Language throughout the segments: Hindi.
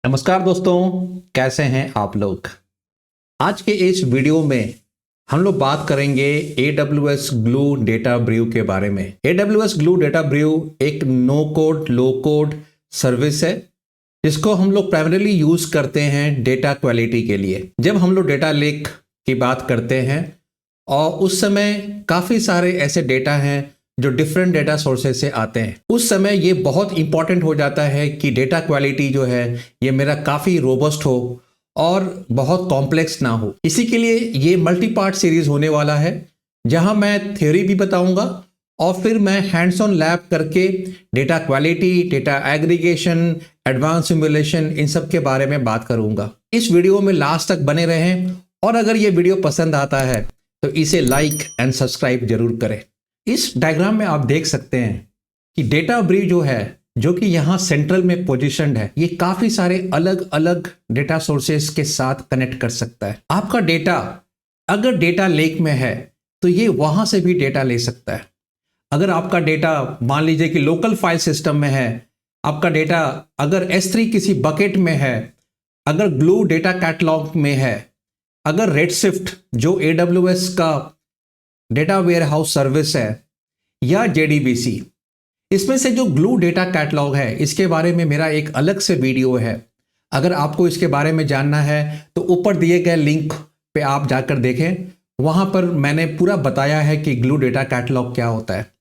नमस्कार दोस्तों, कैसे हैं आप लोग। आज के इस वीडियो में हम लोग बात करेंगे AWS ग्लू डेटा ब्रू के बारे में। AWS ग्लू डेटा ब्रू एक नो कोड लो कोड सर्विस है जिसको हम लोग प्राइमरीली यूज करते हैं डेटा क्वालिटी के लिए। जब हम लोग डेटा लेक की बात करते हैं और उस समय काफ़ी सारे ऐसे डेटा हैं जो डिफरेंट डेटा सोर्सेज से आते हैं, उस समय ये बहुत इंपॉर्टेंट हो जाता है कि डेटा क्वालिटी जो है ये मेरा काफ़ी रोबस्ट हो और बहुत कॉम्प्लेक्स ना हो। इसी के लिए ये मल्टी पार्ट सीरीज होने वाला है जहां मैं थ्योरी भी बताऊंगा और फिर मैं हैंड्स ऑन लैब करके data quality, data aggregation, advance simulation, इन सब के बारे में बात करूंगा। इस वीडियो में लास्ट तक बने रहें और अगर ये वीडियो पसंद आता है तो इसे लाइक एंड सब्सक्राइब जरूर करें। इस डायग्राम में आप देख सकते हैं कि डेटा ब्रू जो है, जो कि यहाँ सेंट्रल में पोजीशनड है, ये काफी सारे अलग अलग डेटा सोर्सेस के साथ कनेक्ट कर सकता है। आपका डेटा अगर डेटा लेक में है तो ये वहां से भी डेटा ले सकता है। अगर आपका डेटा मान लीजिए कि लोकल फाइल सिस्टम में है, आपका डेटा अगर S3 किसी बकेट में है, अगर ग्लू डेटा कैटलॉग में है, अगर रेडशिफ्ट जो AWS का डेटा वेयरहाउस सर्विस है या JDBC, इसमें से जो ग्लू डेटा कैटलॉग है इसके बारे में मेरा एक अलग से वीडियो है। अगर आपको इसके बारे में जानना है तो ऊपर दिए गए लिंक पे आप जाकर देखें, वहां पर मैंने पूरा बताया है कि ग्लू डेटा कैटलॉग क्या होता है।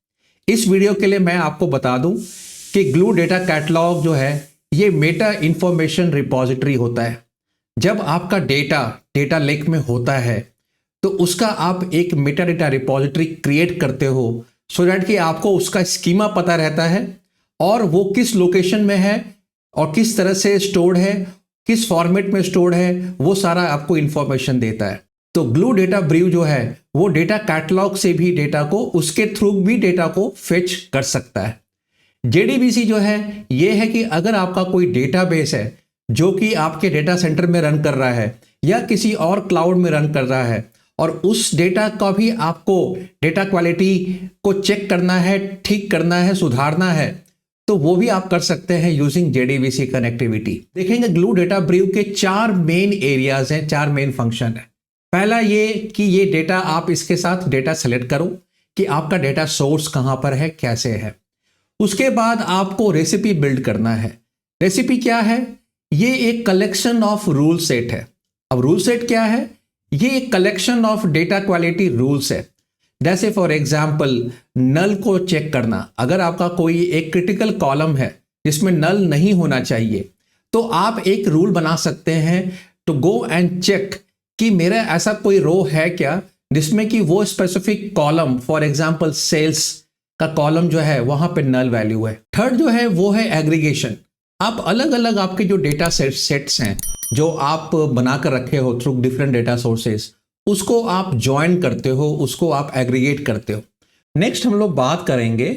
इस वीडियो के लिए मैं आपको बता दूं कि ग्लू डेटा कैटलॉग जो है ये मेटा इंफॉर्मेशन रिपॉजिटरी होता है। जब आपका डेटा लेक में होता है तो उसका आप एक मेटा डेटा रिपॉजिटरी क्रिएट करते हो सो दैट कि आपको उसका स्कीमा पता रहता है और वो किस लोकेशन में है और किस तरह से स्टोर्ड है, किस फॉर्मेट में स्टोर्ड है, वो सारा आपको इंफॉर्मेशन देता है। तो ग्लू डेटा ब्रू जो है वो डेटा कैटलॉग से भी डेटा को, उसके थ्रू भी डेटा को फेच कर सकता है। JDBC जो है ये है कि अगर आपका कोई डेटाबेस है जो कि आपके डेटा सेंटर में रन कर रहा है या किसी और क्लाउड में रन कर रहा है और उस डेटा का भी आपको डेटा क्वालिटी को चेक करना है, ठीक करना है, सुधारना है, तो वो भी आप कर सकते हैं यूजिंग JDBC कनेक्टिविटी। देखेंगे ग्लू डेटा ब्रू के 4 मेन एरियाज हैं, 4 मेन फंक्शन है। पहला ये कि ये डेटा आप इसके साथ डेटा सेलेक्ट करो कि आपका डेटा सोर्स कहां पर है, कैसे है। उसके बाद आपको रेसिपी बिल्ड करना है। रेसिपी क्या है? ये एक कलेक्शन ऑफ रूल सेट है। अब रूल सेट क्या है? ये एक collection of data quality rules है। जैसे फॉर एग्जाम्पल नल को चेक करना। अगर आपका कोई एक क्रिटिकल कॉलम है जिसमें नल नहीं होना चाहिए तो आप एक रूल बना सकते हैं टू गो एंड चेक कि मेरा ऐसा कोई रो है क्या जिसमें कि वो specific column, for example sales का कॉलम जो है वहां पे नल वैल्यू है। थर्ड जो है वो है एग्रीगेशन। आप अलग अलग आपके जो डेटा सेट्स हैं जो आप बनाकर रखे हो थ्रू डिफरेंट डेटा सोर्सेस, उसको आप ज्वाइन करते हो, उसको आप एग्रीगेट करते हो। नेक्स्ट हम लोग बात करेंगे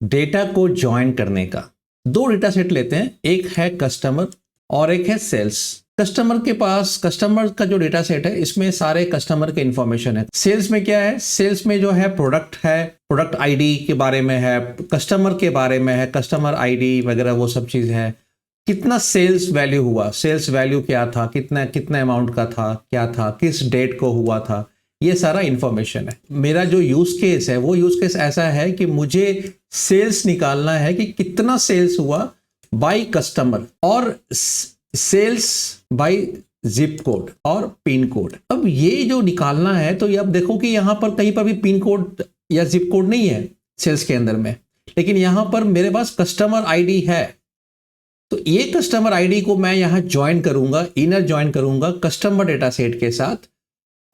डेटा को ज्वाइन करने का। 2 डेटा सेट लेते हैं, एक है कस्टमर और एक है सेल्स। कस्टमर का जो डेटा सेट है इसमें सारे कस्टमर के इंफॉर्मेशन है। सेल्स में क्या है? सेल्स में जो है प्रोडक्ट है, प्रोडक्ट आईडी के बारे में है, कस्टमर के बारे में है, कस्टमर आईडी वगैरह वो सब चीज़ है। कितना सेल्स वैल्यू हुआ, सेल्स वैल्यू क्या था, कितना अमाउंट का था, क्या था, किस डेट को हुआ था, ये सारा इंफॉर्मेशन है। मेरा जो यूज केस है वो यूज केस ऐसा है कि मुझे सेल्स निकालना है कि कितना सेल्स हुआ बाय कस्टमर और सेल्स बाय जिप कोड और पिन कोड। अब ये जो निकालना है तो ये अब देखो कि यहाँ पर कहीं पर भी पिन कोड या जिप कोड नहीं है सेल्स के अंदर में, लेकिन यहाँ पर मेरे पास कस्टमर आईडी है। तो ये कस्टमर आईडी को मैं यहाँ ज्वाइन करूंगा, इनर ज्वाइन करूंगा कस्टमर डेटा सेट के साथ,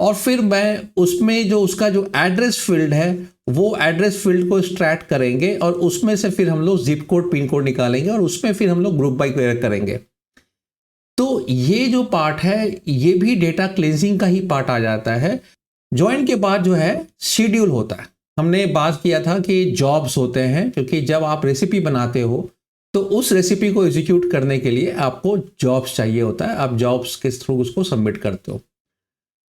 और फिर मैं उसमें जो उसका जो एड्रेस फील्ड है वो एड्रेस फील्ड को एक्सट्रैक्ट करेंगे और उसमें से फिर हम लोग जिप कोड, पिन कोड निकालेंगे और उसमें फिर हम लोग ग्रुप बाय करेंगे। तो ये जो पार्ट है ये भी डेटा क्लेंजिंग का ही पार्ट आ जाता है। ज्वाइन के बाद जो है शेड्यूल होता है। हमने बात किया था कि जॉब्स होते हैं, क्योंकि जब आप रेसिपी बनाते हो तो उस रेसिपी को एग्जीक्यूट करने के लिए आपको जॉब्स चाहिए होता है। आप जॉब्स के थ्रू उसको सबमिट करते हो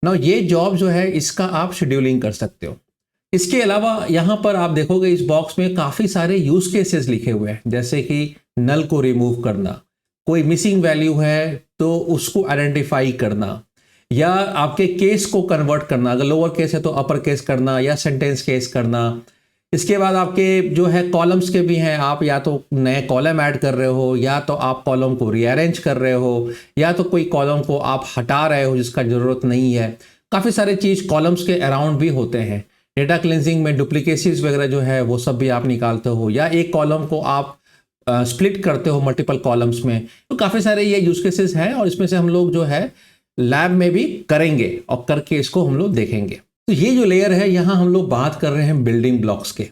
ना। ये जॉब जो है इसका आप शेड्यूलिंग कर सकते हो। इसके अलावा यहाँ पर आप देखोगे इस बॉक्स में काफ़ी सारे यूज केसेस लिखे हुए हैं, जैसे कि नल को रिमूव करना, कोई मिसिंग वैल्यू है तो उसको आइडेंटिफाई करना, या आपके केस को कन्वर्ट करना, अगर लोअर केस है तो अपर केस करना या सेंटेंस केस करना। इसके बाद आपके जो है कॉलम्स के भी हैं, आप या तो नए कॉलम ऐड कर रहे हो, या तो आप कॉलम को रीअरेंज कर रहे हो, या तो कोई कॉलम को आप हटा रहे हो जिसका ज़रूरत नहीं है। काफ़ी सारे चीज़ कॉलम्स के अराउंड भी होते हैं। डेटा क्लिनजिंग में डुप्लीकेसीज वगैरह जो है वो सब भी आप निकालते हो, या एक कॉलम को आप स्प्लिट करते हो मल्टीपल कॉलम्स में। तो काफ़ी सारे ये यूज केसेस हैं और इसमें से हम लोग जो है लैब में भी करेंगे और करके इसको हम लोग देखेंगे। तो ये जो लेयर है, यहाँ हम लोग बात कर रहे हैं बिल्डिंग ब्लॉक्स के,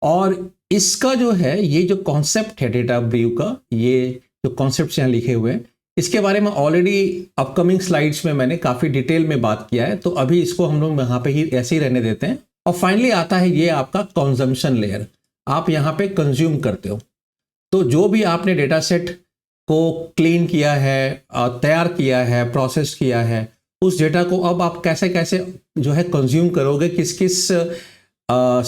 और इसका जो है ये जो कॉन्सेप्ट है डेटा ब्रीव का, ये जो कॉन्सेप्ट यहाँ लिखे हुए हैं, इसके बारे में ऑलरेडी अपकमिंग स्लाइड्स में मैंने काफ़ी डिटेल में बात किया है, तो अभी इसको हम लोग यहाँ पे ही ऐसे ही रहने देते हैं। और फाइनली आता है ये आपका कंजम्पशन लेयर, आप यहाँ पे कंज्यूम करते हो। तो जो भी आपने डेटा सेट को क्लीन किया है, तैयार किया है, प्रोसेस किया है, उस डेटा को अब आप कैसे कैसे जो है कंज्यूम करोगे, किस किस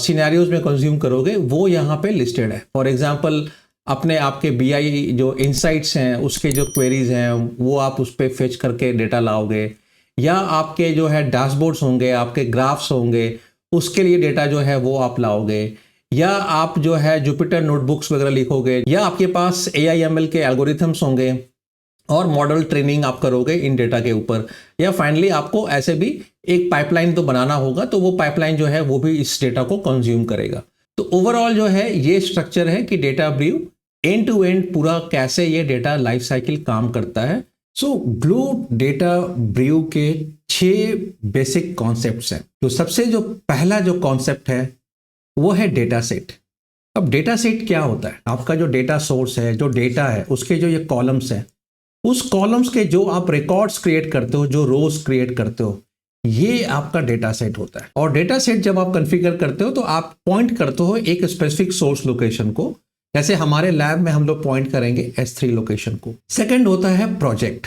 सिनेरियोज में कंज्यूम करोगे, वो यहाँ पे लिस्टेड है। फॉर एग्जांपल अपने आपके बीआई जो इनसाइट्स हैं उसके जो क्वेरीज हैं वो आप उस पर फेच करके डेटा लाओगे, या आपके जो है डैशबोर्ड्स होंगे, आपके ग्राफ्स होंगे, उसके लिए डेटा जो है वो आप लाओगे, या आप जो है जुपिटर नोटबुक्स वगैरह लिखोगे, या आपके पास AIML के एल्गोरिथम्स होंगे और मॉडल ट्रेनिंग आप करोगे इन डेटा के ऊपर, या फाइनली आपको ऐसे भी एक पाइपलाइन तो बनाना होगा, तो वो पाइपलाइन जो है वो भी इस डेटा को कंज्यूम करेगा। तो ओवरऑल जो है ये स्ट्रक्चर है कि डेटा ब्रीव एंड टू एंड पूरा कैसे ये डेटा लाइफ साइकिल काम करता है। सो ग्लो डेटा ब्रीव के 6 बेसिक कॉन्सेप्ट्स हैं। तो सबसे जो पहला जो कॉन्सेप्ट है वो है डेटा सेट। अब डेटा सेट क्या होता है? आपका जो डेटा सोर्स है, जो डेटा है, उसके जो ये कॉलम्स हैं, उस कॉलम्स के जो आप रिकॉर्ड्स क्रिएट करते हो, जो रोज क्रिएट करते हो, ये आपका डेटा सेट होता है। और डेटा सेट जब आप कॉन्फ़िगर करते हो तो आप पॉइंट करते हो एक स्पेसिफिक सोर्स लोकेशन को, जैसे हमारे लैब में हम लोग पॉइंट करेंगे S3 लोकेशन को। सेकंड होता है प्रोजेक्ट।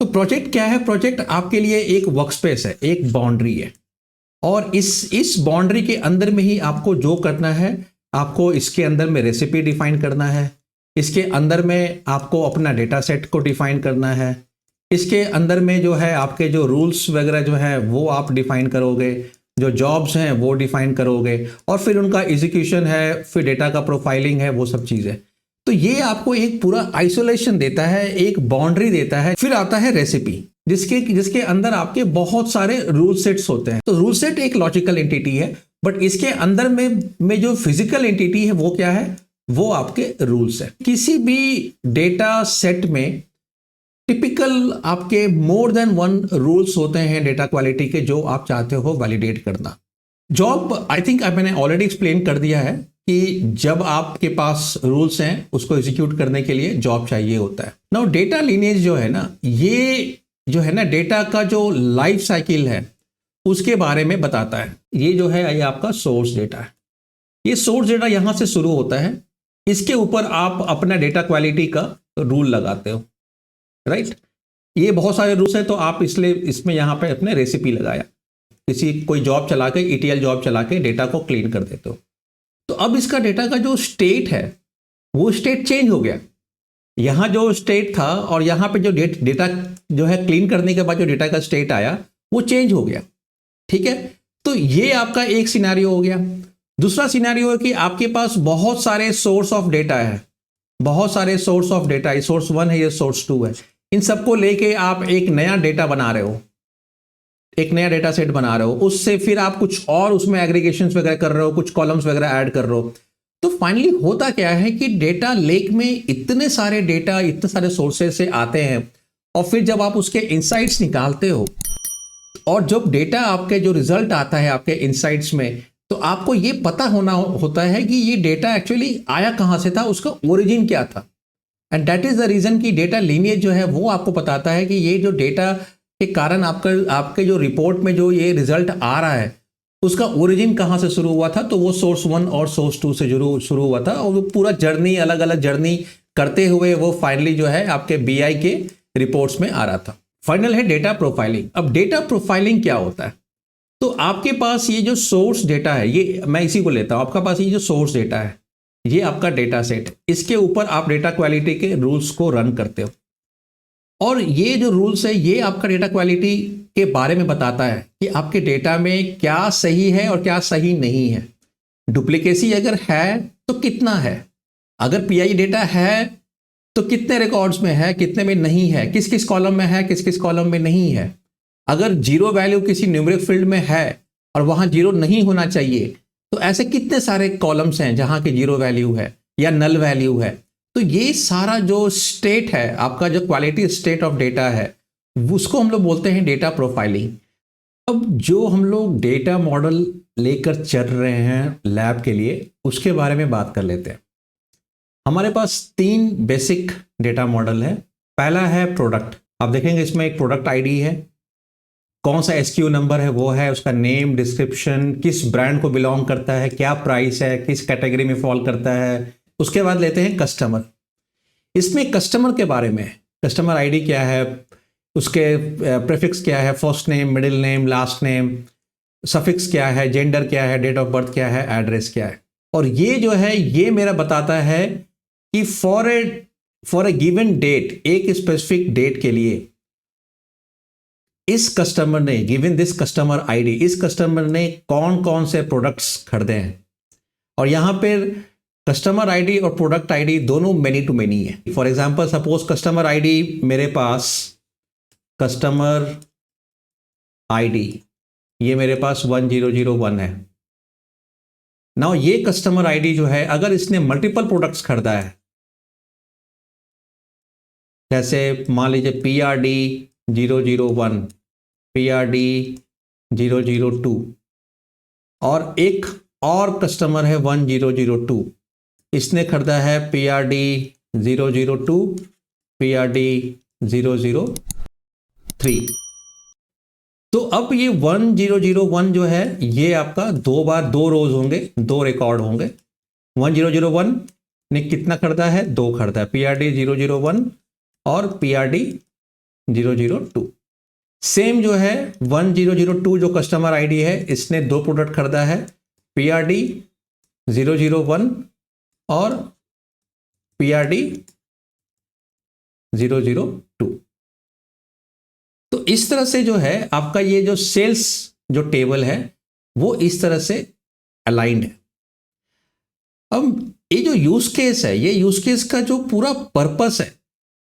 तो प्रोजेक्ट क्या है? प्रोजेक्ट आपके लिए एक वर्कस्पेस है, एक बाउंड्री है, और इस बाउंड्री के अंदर में ही आपको जो करना है, आपको इसके अंदर में रेसिपी डिफाइन करना है, इसके अंदर में आपको अपना डेटा सेट को डिफाइन करना है, इसके अंदर में जो है आपके जो रूल्स वगैरह जो है वो आप डिफाइन करोगे, जो जॉब्स हैं वो डिफाइन करोगे, और फिर उनका एग्जीक्यूशन है, फिर डेटा का प्रोफाइलिंग है, वो सब चीज़ें। तो ये आपको एक पूरा आइसोलेशन देता है, एक बाउंड्री देता है। फिर आता है रेसिपी, जिसके अंदर आपके बहुत सारे रूल सेट्स होते हैं। तो रूल सेट एक लॉजिकल एंटिटी है, बट इसके अंदर में जो फिजिकल एंटिटी है वो क्या है? वो आपके रूल्स है। किसी भी डेटा सेट में टिपिकल आपके मोर देन 1 रूल्स होते हैं डेटा क्वालिटी के, जो आप चाहते हो वैलिडेट करना। जॉब आई थिंक मैंने ऑलरेडी एक्सप्लेन कर दिया है कि जब आपके पास रूल्स हैं उसको एग्जीक्यूट करने के लिए जॉब चाहिए होता है। नाउ डेटा लीनेज जो है ना, ये जो है ना डेटा का जो लाइफ साइकिल है उसके बारे में बताता है। ये जो है ये आपका सोर्स डेटा है। ये सोर्स डेटा यहाँ से शुरू होता है, इसके ऊपर आप अपना डेटा क्वालिटी का रूल लगाते हो, राइट। ये बहुत सारे रूल्स हैं, तो आप इसलिए इसमें यहाँ पे अपने रेसिपी लगाया, कोई जॉब चला के, ETL जॉब चला के डेटा को क्लीन कर देते हो। तो अब इसका डेटा का जो स्टेट है वो स्टेट चेंज हो गया। यहाँ जो स्टेट था और यहाँ पे जो डेटा जो है क्लीन करने के बाद जो डेटा का स्टेट आया वो चेंज हो गया, ठीक है। तो ये आपका एक सिनेरियो हो गया। दूसरा सिनेरियो है कि आपके पास बहुत सारे सोर्स ऑफ डेटा है, बहुत सारे सोर्स ऑफ डेटा, ये सोर्स 1 है, ये सोर्स 2 है। इन सबको लेके आप एक नया डेटा बना रहे हो, एक नया डेटा सेट बना रहे हो, उससे फिर आप कुछ और उसमें एग्रीगेशंस वगैरह कर रहे हो, कुछ कॉलम्स वगैरह ऐड कर रहे हो। तो फाइनली होता क्या है कि डेटा लेक में इतने सारे डेटा, इतने सारे सोर्सेज से आते हैं, और फिर जब आप उसके इनसाइट्स निकालते हो और जब डेटा आपके जो रिजल्ट आता है आपके इनसाइट्स में, तो आपको ये पता होता है कि ये डेटा एक्चुअली आया कहाँ से था, उसका ओरिजिन क्या था। And that is the reason कि डेटा लीनिएज जो है वो आपको बताता है कि ये जो डेटा के कारण आपके जो रिपोर्ट में जो ये रिजल्ट आ रहा है उसका ओरिजिन कहाँ से शुरू हुआ था। तो वो सोर्स 1 और सोर्स 2 से शुरू हुआ था, और वो पूरा जर्नी, अलग अलग जर्नी करते हुए वो फाइनली जो है आपके BI के रिपोर्ट्स में आ रहा था। फाइनल है डेटा प्रोफाइलिंग। अब डेटा प्रोफाइलिंग क्या होता है? तो आपके पास ये जो सोर्स डेटा है, ये मैं इसी को लेता हूँ, आपके पास ये जो सोर्स डेटा है, ये आपका डेटा सेट है, इसके ऊपर आप डेटा क्वालिटी के रूल्स को रन करते हो। और ये जो रूल्स है ये आपका डेटा क्वालिटी के बारे में बताता है कि आपके डेटा में क्या सही है और क्या सही नहीं है। डुप्लीकेसी अगर है तो कितना है, अगर पीआई डेटा है तो कितने रिकॉर्ड्स में है, कितने में नहीं है, किस किस कॉलम में है, किस किस कॉलम में नहीं है। अगर जीरो वैल्यू किसी न्यूमेरिक फील्ड में है और वहां जीरो नहीं होना चाहिए, तो ऐसे कितने सारे कॉलम्स हैं जहां के जीरो वैल्यू है या नल वैल्यू है। तो ये सारा जो स्टेट है, आपका जो क्वालिटी स्टेट ऑफ डेटा है, उसको हम लोग बोलते हैं डेटा प्रोफाइलिंग। अब जो हम लोग डेटा मॉडल लेकर चल रहे हैं लैब के लिए, उसके बारे में बात कर लेते हैं। हमारे पास 3 बेसिक डेटा मॉडल है। पहला है प्रोडक्ट। आप देखेंगे इसमें एक प्रोडक्ट आईडी है, कौन सा एसक्यू नंबर है वो है, उसका नेम, डिस्क्रिप्शन, किस ब्रांड को बिलोंग करता है, क्या प्राइस है, किस कैटेगरी में फॉल करता है। उसके बाद लेते हैं कस्टमर। इसमें कस्टमर के बारे में, कस्टमर आईडी क्या है, उसके प्रीफिक्स क्या है, first name, middle name, last name, suffix क्या है, जेंडर क्या है, डेट ऑफ बर्थ क्या है, एड्रेस क्या है। और ये जो है ये मेरा बताता है कि फॉर ए गिवन डेट, एक स्पेसिफिक डेट के लिए इस कस्टमर ने, गिवन दिस कस्टमर आईडी, इस कस्टमर ने कौन कौन से प्रोडक्ट्स खरीदे हैं। और यहां पर कस्टमर आईडी और प्रोडक्ट आईडी दोनों मेनी टू मेनी है। For example suppose customer ID मेरे पास, कस्टमर आईडी ये मेरे पास 1001 है। नाउ ये कस्टमर आईडी जो है, अगर इसने मल्टीपल प्रोडक्ट्स खरीदा है, जैसे मान लीजिए PRD 001, PRD 002 और एक और कस्टमर है 1002, इसने खरीदा है PRD 002, PRD 003। तो अब ये 1001 जो है ये आपका 2 बार 2 रोज होंगे, 2 रिकॉर्ड होंगे। 1001 ने कितना खरीदा है, 2 खरीदा है, PRD 001 और PRD 002। सेम जो है 1002 जो कस्टमर आईडी है, इसने 2 प्रोडक्ट खरीदा है, PRD 001 और PRD 002। तो इस तरह से जो है आपका ये जो सेल्स जो टेबल है वो इस तरह से अलाइंड है। अब ये जो यूज केस है, ये यूज केस का जो पूरा पर्पस है,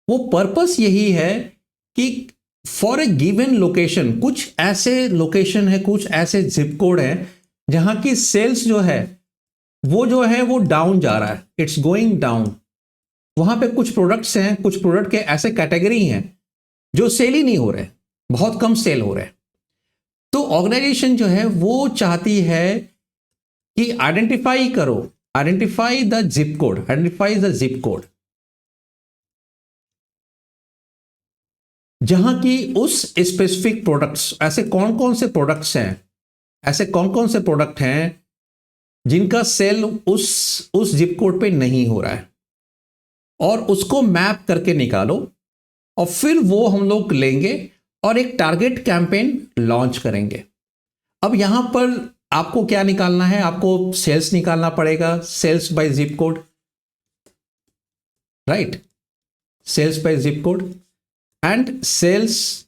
वो पर्पस यही है कि फॉर ए गिवन लोकेशन, कुछ ऐसे लोकेशन है, कुछ ऐसे जिप कोड है जहां की सेल्स जो है वो डाउन जा रहा है, इट्स गोइंग डाउन। वहां पे कुछ प्रोडक्ट्स हैं, कुछ प्रोडक्ट के ऐसे कैटेगरी हैं जो सेल ही नहीं हो रहे, बहुत कम सेल हो रहे। तो ऑर्गेनाइजेशन जो है वो चाहती है कि आइडेंटिफाई करो, identify the zip code, identify the zip code जहां की उस स्पेसिफिक प्रोडक्ट्स, ऐसे कौन कौन से प्रोडक्ट्स हैं, ऐसे कौन कौन से प्रोडक्ट हैं जिनका सेल उस जिप कोड पे नहीं हो रहा है, और उसको मैप करके निकालो और फिर वो हम लोग लेंगे और एक टारगेट कैंपेन लॉन्च करेंगे। अब यहां पर आपको क्या निकालना है, आपको सेल्स निकालना पड़ेगा, sales by zip code, right, sales by zip code and sales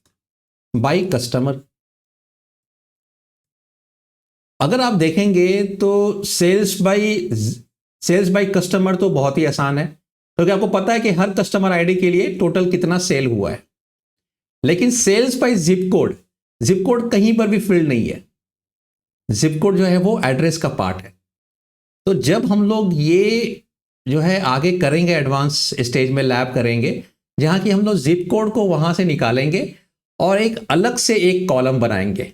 by customer. अगर आप देखेंगे तो सेल्स बाय कस्टमर तो बहुत ही आसान है, क्योंकि आपको पता है कि हर कस्टमर आईडी के लिए टोटल कितना सेल हुआ है। लेकिन सेल्स बाय जिप कोड कहीं पर भी फील्ड नहीं है। जिप कोड जो है वो एड्रेस का पार्ट है। तो जब हम लोग ये जो है आगे करेंगे, एडवांस स्टेज में लैब करेंगे, जहां की हम लोग जिप कोड को वहां से निकालेंगे और एक अलग से एक कॉलम बनाएंगे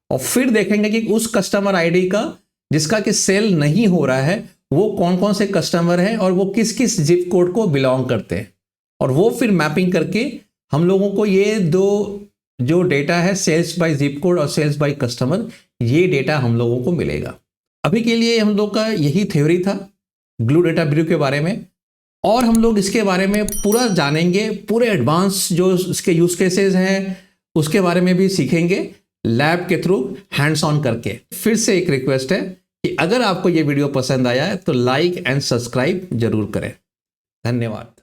और फिर देखेंगे कि उस कस्टमर आईडी का जिसका कि सेल नहीं हो रहा है वो कौन कौन से कस्टमर हैं और वो किस किस जिप कोड को बिलोंग करते हैं, और वो फिर मैपिंग करके हम लोगों को ये दो जो डेटा है, सेल्स बाय जिप कोड और सेल्स बाय कस्टमर, ये डेटा हम लोगों को मिलेगा। अभी के लिए हम लोग का यही थ्योरी था ग्लू डेटा ब्रू के बारे में, और हम लोग इसके बारे में पूरा जानेंगे, पूरे एडवांस जो इसके यूज केसेस हैं उसके बारे में भी सीखेंगे लैब के थ्रू हैंड्स ऑन करके। फिर से एक रिक्वेस्ट है कि अगर आपको ये वीडियो पसंद आया है तो लाइक एंड सब्सक्राइब जरूर करें। धन्यवाद।